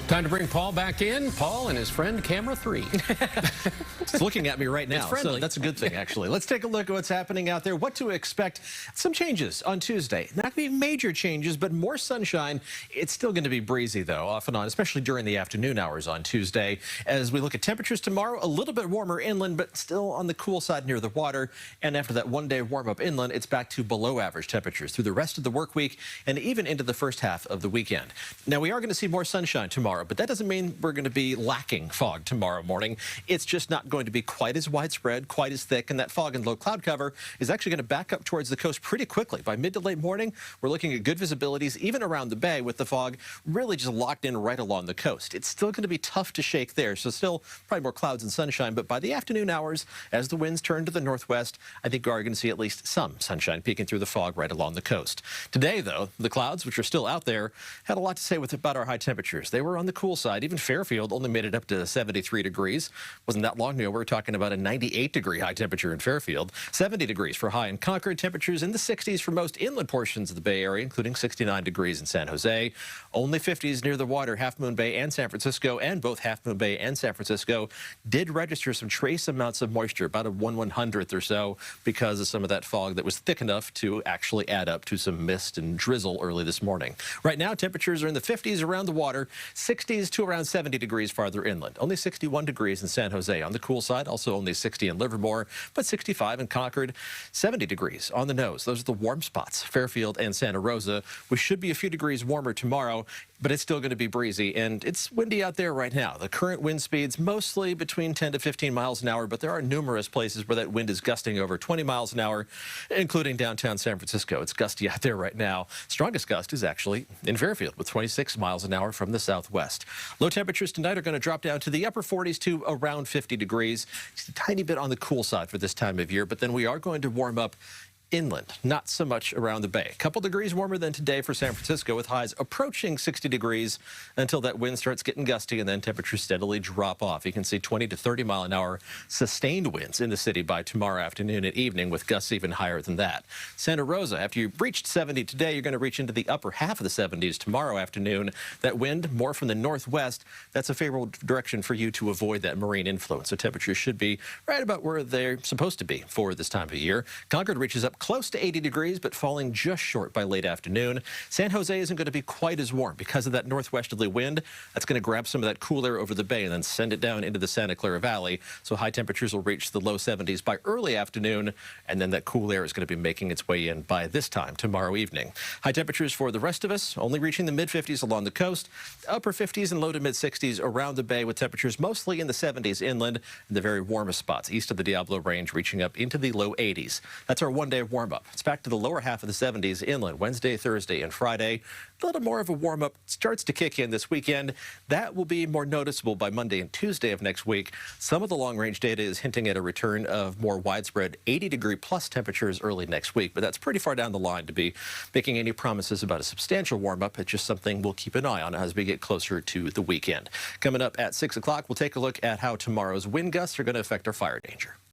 Time to bring Paul back in. Paul and his friend, camera 3. It's looking at me right now, so that's a good thing, actually. Let's take a look at what's happening out there, what to expect. Some changes on Tuesday. Not going to be major changes, but more sunshine. It's still going to be breezy, though, off and on, especially during the afternoon hours on Tuesday. As we look at temperatures tomorrow, a little bit warmer inland, but still on the cool side near the water. And after that one-day warm-up inland, it's back to below-average temperatures through the rest of the work week and even into the first half of the weekend. Now, we are going to see more sunshine tomorrow, but that doesn't mean we're going to be lacking fog tomorrow morning. It's just not going to be quite as widespread, quite as thick, and that fog and low cloud cover is actually going to back up towards the coast pretty quickly. By mid to late morning, we're looking at good visibilities, even around the bay, with the fog really just locked in right along the coast. It's still going to be tough to shake there, so still probably more clouds and sunshine, but by the afternoon hours, as the winds turn to the northwest, I think we are going to see at least some sunshine peeking through the fog right along the coast. Today, though, the clouds, which are still out there, had a lot to say about our high temperatures. They were on the cool side. Even Fairfield only made it up to 73 degrees. Wasn't that long ago. We were talking about a 98-degree high temperature in Fairfield. 70 degrees for high in Concord. Temperatures in the 60s for most inland portions of the Bay Area, including 69 degrees in San Jose. Only 50s near the water. Half Moon Bay and San Francisco, and both Half Moon Bay and San Francisco did register some trace amounts of moisture, about a 1/100th or so, because of some of that fog that was thick enough to actually add up to some mist and drizzle early this morning. Right now, temperatures are in the 50s around the water, 60s to around 70 degrees farther inland. Only 61 degrees in San Jose. On the cool side, also only 60 in Livermore, but 65 in Concord, 70 degrees on the nose. Those are the warm spots, Fairfield and Santa Rosa. We should be a few degrees warmer tomorrow, but it's still going to be breezy, and it's windy out there right now. The current wind speeds mostly between 10 to 15 miles an hour, but there are numerous places where that wind is gusting over 20 miles an hour, including downtown San Francisco. It's gusty out there right now. Strongest gust is actually in Fairfield with 26 miles an hour from the southwest. Low temperatures tonight are going to drop down to the upper 40s to around 50 degrees. Just a tiny bit on the cool side for this time of year, but then we are going to warm up inland, not so much around the bay. A couple degrees warmer than today for San Francisco, with highs approaching 60 degrees until that wind starts getting gusty and then temperatures steadily drop off. You can see 20 to 30 mile an hour sustained winds in the city by tomorrow afternoon and evening, with gusts even higher than that. Santa Rosa, after you reached 70 today, you're going to reach into the upper half of the 70s tomorrow afternoon. That wind more from the northwest. That's a favorable direction for you to avoid that marine influence. So temperatures should be right about where they're supposed to be for this time of year. Concord reaches up close to 80 degrees, but falling just short by late afternoon. San Jose isn't going to be quite as warm because of that northwesterly wind. That's going to grab some of that cool air over the bay and then send it down into the Santa Clara Valley. So high temperatures will reach the low 70s by early afternoon, and then that cool air is going to be making its way in by this time tomorrow evening. High temperatures for the rest of us, only reaching the mid-50s along the coast, upper 50s and low to mid-60s around the bay, with temperatures mostly in the 70s inland and the very warmest spots east of the Diablo Range reaching up into the low 80s. That's our one-day warm-up. It's back to the lower half of the 70s inland Wednesday, Thursday, and Friday. A little more of a warm-up starts to kick in this weekend. That will be more noticeable by Monday and Tuesday of next week. Some of the long-range data is hinting at a return of more widespread 80-degree-plus temperatures early next week, but that's pretty far down the line to be making any promises about a substantial warm-up. It's just something we'll keep an eye on as we get closer to the weekend. Coming up at 6 o'clock, we'll take a look at how tomorrow's wind gusts are going to affect our fire danger.